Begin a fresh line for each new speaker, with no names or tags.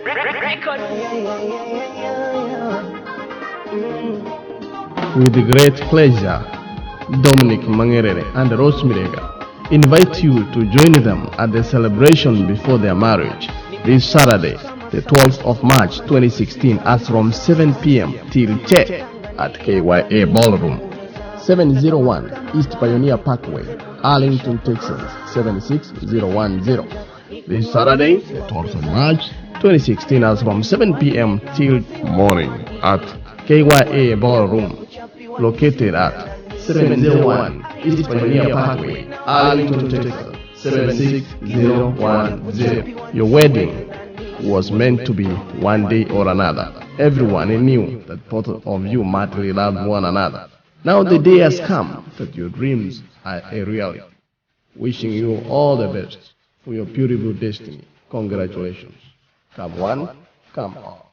With great pleasure, Dominic Mangerere and Rosemirega invite you to join them at the celebration before their marriage this Saturday, the 12th of March 2016 as from 7 p.m. till 10 at KYA Ballroom, 701 East Pioneer Parkway, Arlington, Texas 76010. This Saturday, the 12th of March 2016 as from 7 p.m. till morning at KYA Ballroom, located at 701 East Pioneer Parkway, Arlington, Texas 76010. Your wedding was meant to be one day or another. Everyone knew that both of you madly loved one another. Now the day has come that your dreams are a reality. Wishing you all the best for your beautiful destiny. Congratulations. Come one, come all.